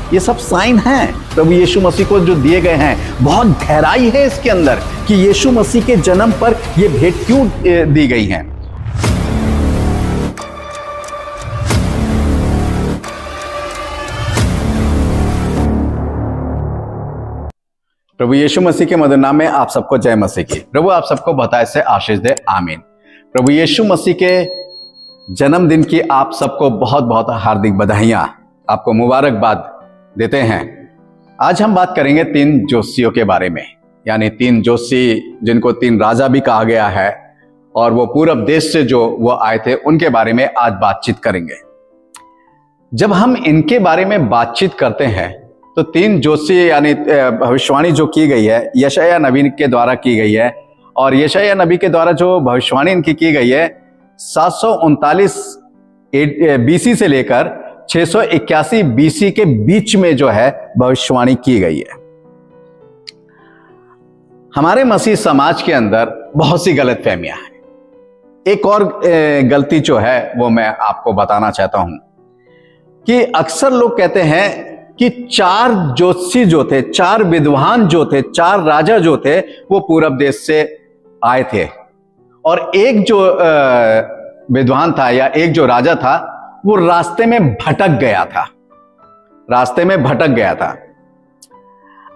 ये सब साइन हैं प्रभु यीशु मसीह को जो दिए गए हैं। बहुत गहराई है इसके अंदर कि यीशु मसीह के जन्म पर ये भेंट क्यों दी गई हैं। प्रभु यीशु मसीह के मधुर नाम में आप सबको जय मसीह की। प्रभु आप सबको बताए से आशीष दे, आमीन। प्रभु यीशु मसीह के जन्मदिन की आप सबको बहुत बहुत हार्दिक बधाइयां, आपको मुबारकबाद देते हैं। आज हम बात करेंगे 3 जोशियों के बारे में, यानी 3 जोशी जिनको 3 राजा भी कहा गया है, और वो पूरब देश से जो वो आए थे उनके बारे में आज बातचीत करेंगे। जब हम इनके बारे में बातचीत करते हैं तो 3 जोशी यानी भविष्यवाणी जो की गई है यशायाह नबी के द्वारा की गई है, और यशायाह नबी के द्वारा जो भविष्यवाणी इनकी की गई है 739 बीसी से लेकर 681 बीसी के बीच में जो है भविष्यवाणी की गई है। हमारे मसीह समाज के अंदर बहुत सी गलतफहमियां हैं। एक और गलती जो है वो मैं आपको बताना चाहता हूं कि अक्सर लोग कहते हैं कि 4 ज्योतिषी जो थे, 4 विद्वान जो थे, 4 राजा जो थे वो पूरब देश से आए थे, और एक जो विद्वान था या एक जो राजा था वो रास्ते में भटक गया था, रास्ते में भटक गया था।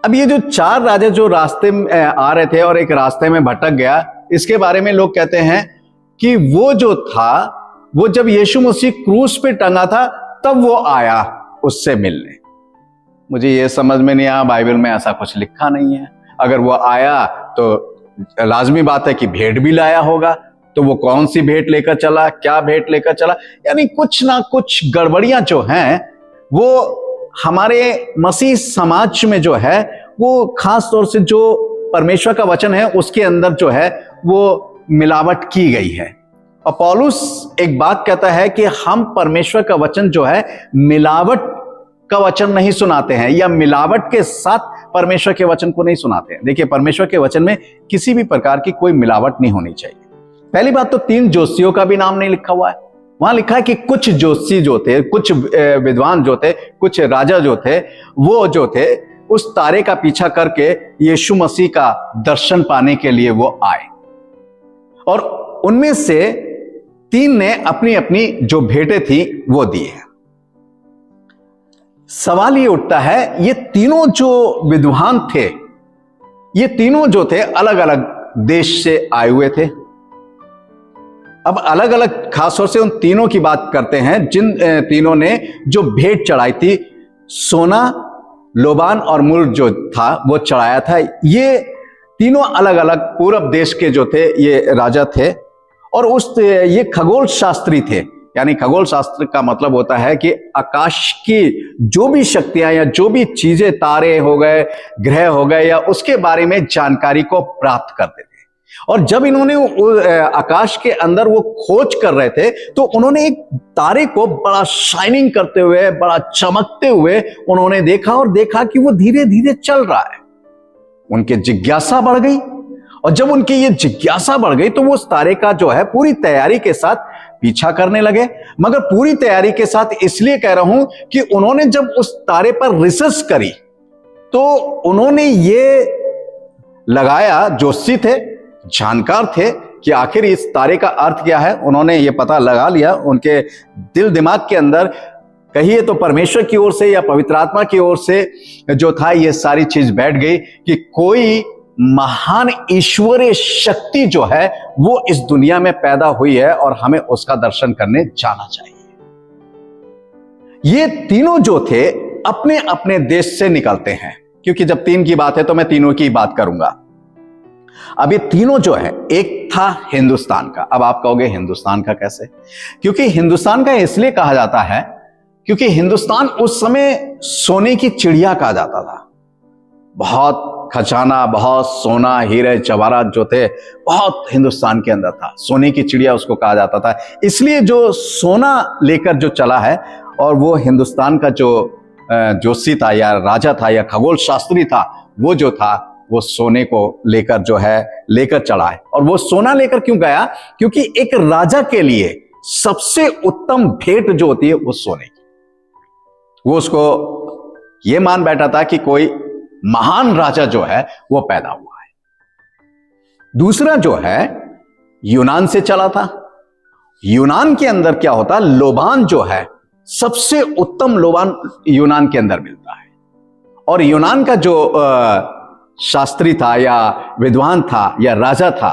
अब ये जो 4 राजा जो रास्ते में आ रहे थे और एक रास्ते में भटक गया, इसके बारे में लोग कहते हैं कि वो जो था वो जब यीशु मसीह क्रूस पे टंगा था तब वो आया उससे मिलने। मुझे ये समझ में नहीं आया, बाइबल में ऐसा कुछ लिखा नहीं है। अगर वो आया तो लाजमी बात है कि भेंट भी लाया होगा, तो वो कौन सी भेंट लेकर चला, क्या भेंट लेकर चला, यानी कुछ ना कुछ गड़बड़ियां जो हैं वो हमारे मसीह समाज में जो है वो खास तौर से जो परमेश्वर का वचन है उसके अंदर जो है वो मिलावट की गई है। और पौलुस एक बात कहता है कि हम परमेश्वर का वचन जो है मिलावट का वचन नहीं सुनाते हैं, या मिलावट के साथ परमेश्वर के वचन को नहीं सुनाते हैं। देखिए, परमेश्वर के वचन में किसी भी प्रकार की कोई मिलावट नहीं होनी चाहिए। पहली बात तो 3 जोशियों का भी नाम नहीं लिखा हुआ है। वहां लिखा है कि कुछ जोशी जो थे, कुछ विद्वान जो थे, कुछ राजा जो थे, वो जो थे उस तारे का पीछा करके यीशु मसीह का दर्शन पाने के लिए वो आए, और उनमें से 3 ने अपनी अपनी जो भेंटें थी वो दी है। सवाल ये उठता है, ये तीनों जो विद्वान थे, ये तीनों जो थे अलग अलग देश से आए हुए थे। अब अलग अलग खासतौर से उन तीनों की बात करते हैं जिन तीनों ने जो भेंट चढ़ाई थी, सोना, लोबान और मुर्र जो था वो चढ़ाया था। ये तीनों अलग अलग पूरब देश के जो थे ये राजा थे, और ये खगोल शास्त्री थे। यानी खगोल शास्त्र का मतलब होता है कि आकाश की जो भी शक्तियां या जो भी चीजें, तारे हो गए, ग्रह हो गए, या उसके बारे में जानकारी को प्राप्त करते थे। और जब इन्होंने आकाश के अंदर वो खोज कर रहे थे तो उन्होंने एक तारे को बड़ा शाइनिंग करते हुए, बड़ा चमकते हुए उन्होंने देखा, और देखा कि वो धीरे धीरे चल रहा है। उनकी जिज्ञासा बढ़ गई, और जब उनकी ये जिज्ञासा बढ़ गई तो वो उस तारे का जो है पूरी तैयारी के साथ पीछा करने लगे। मगर पूरी तैयारी के साथ इसलिए कह रहा हूं कि उन्होंने जब उस तारे पर रिसर्च करी तो उन्होंने ये लगाया, जोशी थे, जानकार थे, कि आखिर इस तारे का अर्थ क्या है। उन्होंने ये पता लगा लिया, उनके दिल दिमाग के अंदर कहिए तो परमेश्वर की ओर से या पवित्र आत्मा की ओर से जो था ये सारी चीज बैठ गई कि कोई महान ईश्वरीय शक्ति जो है वो इस दुनिया में पैदा हुई है और हमें उसका दर्शन करने जाना चाहिए। ये तीनों जो थे अपने अपने देश से निकलते हैं, क्योंकि जब 3 की बात है तो मैं तीनों की बात करूंगा। अब ये तीनों जो है, एक था हिंदुस्तान का। अब आप कहोगे हिंदुस्तान का कैसे? क्योंकि हिंदुस्तान का इसलिए कहा जाता है क्योंकि हिंदुस्तान उस समय सोने की चिड़िया कहा जाता था। बहुत खजाना, बहुत सोना, हीरे जवाहरात जो थे बहुत हिंदुस्तान के अंदर था। सोने की चिड़िया उसको कहा जाता था। इसलिए जो सोना लेकर जो चला है, और वो हिंदुस्तान का जो जोशी था या राजा था या खगोल शास्त्री था, वो जो था वो सोने को लेकर जो है लेकर चला है। और वो सोना लेकर क्यों गया? क्योंकि एक राजा के लिए सबसे उत्तम भेंट जो होती है वो सोने की, वो उसको ये मान बैठा था कि कोई महान राजा जो है वो पैदा हुआ है। दूसरा जो है यूनान से चला था। यूनान के अंदर क्या होता, लोबान जो है सबसे उत्तम लोबान यूनान के अंदर मिलता है। और यूनान का जो शास्त्री था या विद्वान था या राजा था,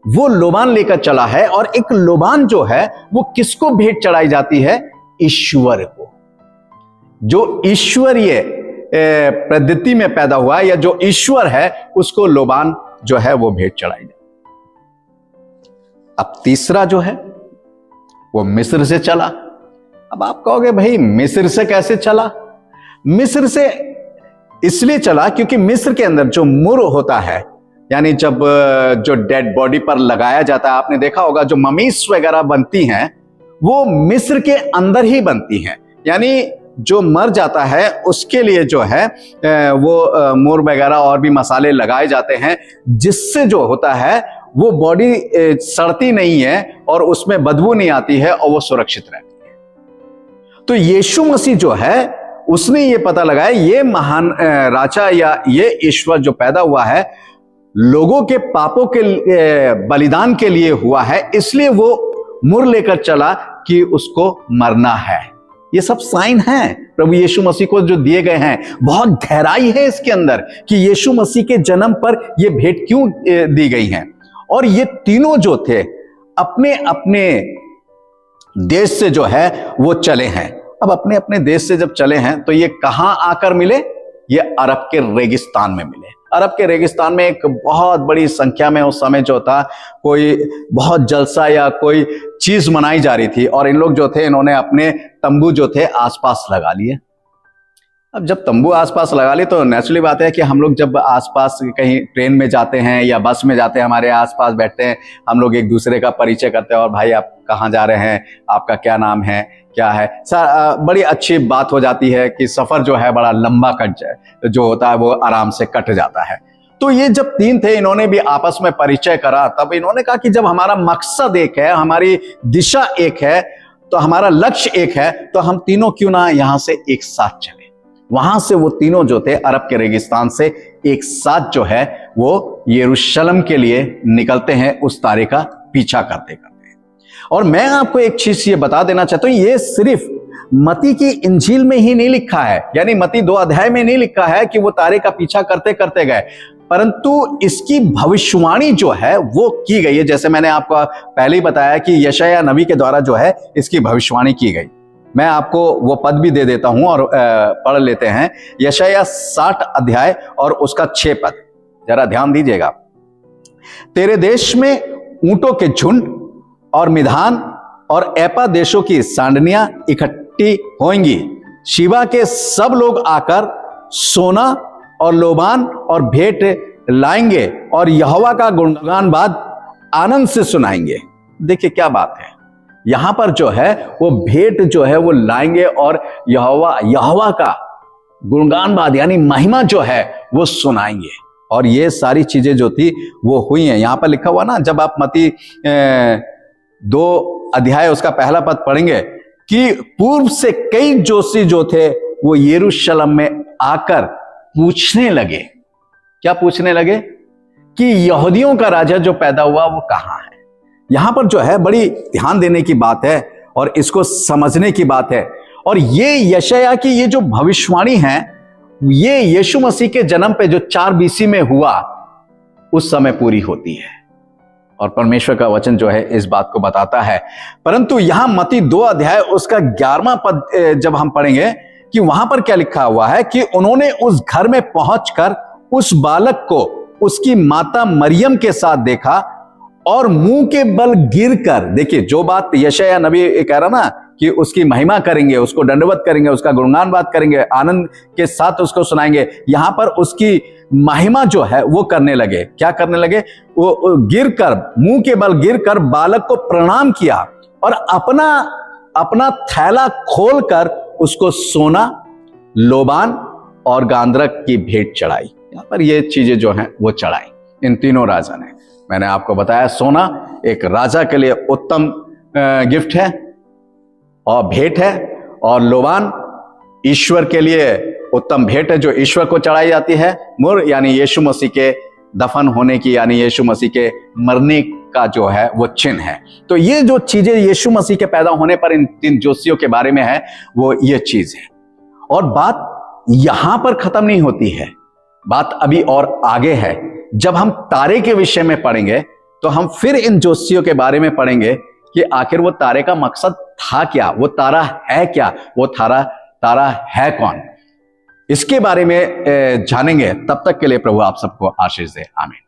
वो लोबान लेकर चला है। और एक लोबान जो है वो किसको भेंट चढ़ाई जाती है? ईश्वर को। जो ईश्वरीय पद्धति में पैदा हुआ या जो ईश्वर है उसको लोबान जो है वो भेंट चढ़ाई जाती है। अब तीसरा जो है वो मिस्र से चला। अब आप कहोगे भाई मिस्र से कैसे चला? मिस्र से इसलिए चला क्योंकि मिस्र के अंदर जो मुर होता है, यानी जब जो डेड बॉडी पर लगाया जाता है, आपने देखा होगा जो ममीज वगैरह बनती हैं वो मिस्र के अंदर ही बनती हैं। यानी जो मर जाता है उसके लिए जो है वो मुर वगैरह और भी मसाले लगाए जाते हैं, जिससे जो होता है वो बॉडी सड़ती नहीं है और उसमें बदबू नहीं आती है और वो सुरक्षित रहती है। तो यीशु मसीह जो है उसने ये पता लगाया ये महान राजा या ये ईश्वर जो पैदा हुआ है लोगों के पापों के बलिदान के लिए हुआ है, इसलिए वो मुर लेकर चला कि उसको मरना है। ये सब साइन हैं प्रभु यीशु मसीह को जो दिए गए हैं। बहुत गहराई है इसके अंदर कि यीशु मसीह के जन्म पर ये भेंट क्यों दी गई हैं। और ये तीनों जो थे अपने अपने देश से जो है वो चले हैं। अब अपने अपने देश से जब चले हैं तो ये कहां आकर मिले? ये अरब के रेगिस्तान में मिले। अरब के रेगिस्तान में एक बहुत बड़ी संख्या में उस समय जो था कोई बहुत जलसा या कोई चीज मनाई जा रही थी और इन लोग जो थे इन्होंने अपने तंबू जो थे आसपास लगा लिए। अब जब तंबू आसपास लगा लिए तो नेचुरली बात है कि हम लोग जब आसपास कहीं ट्रेन में जाते हैं या बस में जाते हैं, हमारे आसपास बैठते हैं, हम लोग एक दूसरे का परिचय करते हैं और भाई आप कहाँ जा रहे हैं, आपका क्या नाम है, क्या है। बड़ी अच्छी बात हो जाती है कि सफर जो है बड़ा लंबा कट जाए, जो होता है वो आराम से कट जाता है। तो ये जब तीन थे इन्होंने भी आपस में परिचय करा, तब इन्होंने कहा कि जब हमारा मकसद एक है, हमारी दिशा एक है, तो हमारा लक्ष्य एक है, तो हम तीनों क्यों ना यहां से एक साथ चले। वहां से वो तीनों जो थे अरब के रेगिस्तान से एक साथ जो है वो यरूशलेम के लिए निकलते हैं, उस तारे का पीछा करते करते। और मैं आपको एक चीज ये बता देना चाहता हूं, ये सिर्फ मत्ती की इंजील में ही नहीं लिखा है, यानी मत्ती 2 अध्याय में नहीं लिखा है कि वो तारे का पीछा करते करते गए, परंतु इसकी भविष्यवाणी जो है वो की गई है। जैसे मैंने आपको पहले ही बताया कि यशायाह नबी के द्वारा जो है इसकी भविष्यवाणी की गई। मैं आपको वो पद भी दे देता हूं और पढ़ लेते हैं। यशायाह 60 अध्याय और उसका 6 पद, जरा ध्यान दीजिएगा। तेरे देश में ऊंटों के झुंड और मिधान और एपा देशों की सांडनियां इकट्ठी होंगी। शिवा के सब लोग आकर सोना और लोबान और भेंट लाएंगे और यहोवा का गुणगान बाद आनंद से सुनाएंगे। देखिए क्या बात है, यहां पर जो है वो भेंट जो है वो लाएंगे और यहोवा का गुणगान बाद यानी महिमा जो है वो सुनाएंगे। और ये सारी चीजें जो थी वो हुई हैं। यहां पर लिखा हुआ ना, जब आप मत्ती 2 अध्याय उसका पहला पद पढ़ेंगे कि पूर्व से कई जोशी जो थे वो यरूशलेम में आकर पूछने लगे। क्या पूछने लगे? कि यहूदियों का राजा जो पैदा हुआ वो कहां है। यहां पर जो है बड़ी ध्यान देने की बात है और इसको समझने की बात है। और ये यशायाह की ये जो भविष्यवाणी है ये यीशु मसीह के जन्म पे जो 4 BC में हुआ उस समय पूरी होती है और परमेश्वर का वचन जो है इस बात को बताता है। परंतु यहां मत्ती 2 अध्याय उसका 11वां पद जब हम पढ़ेंगे कि वहां पर क्या लिखा हुआ है कि उन्होंने उस घर में पहुंचकर उस बालक को उसकी माता मरियम के साथ देखा और मुंह के बल गिरकर, देखिए जो बात यशायाह नबी कह रहा ना कि उसकी महिमा करेंगे, उसको दंडवत करेंगे, उसका गुणगान बात करेंगे, आनंद के साथ उसको सुनाएंगे, यहां पर उसकी महिमा जो है वो करने लगे। क्या करने लगे? वो गिरकर, मुंह के बल गिरकर बालक को प्रणाम किया और अपना थैला खोलकर उसको सोना, लोबान और गांधरक की भेंट चढ़ाई। यहां पर ये चीजें जो हैं वो चढ़ाई इन तीनों राजा ने। मैंने आपको बताया सोना एक राजा के लिए उत्तम गिफ्ट है और भेंट है, और लोबान ईश्वर के लिए उत्तम भेंट है जो ईश्वर को चढ़ाई जाती है। मुर यानी यीशु मसीह के दफन होने की, यानी यीशु मसीह के मरने का जो है वो चिन्ह है। तो ये जो चीजें यीशु मसीह के पैदा होने पर इन 3 ज्योतियों के बारे में है, वो ये चीज है। और बात यहां पर खत्म नहीं होती है, बात अभी और आगे है। जब हम तारे के विषय में पढ़ेंगे तो हम फिर इन ज्योतियों के बारे में पढ़ेंगे कि आखिर वो तारे का मकसद था क्या, वो तारा है क्या, वो तारा है कौन। इसके बारे में जानेंगे। तब तक के लिए प्रभु आप सबको आशीष दे। आमीन।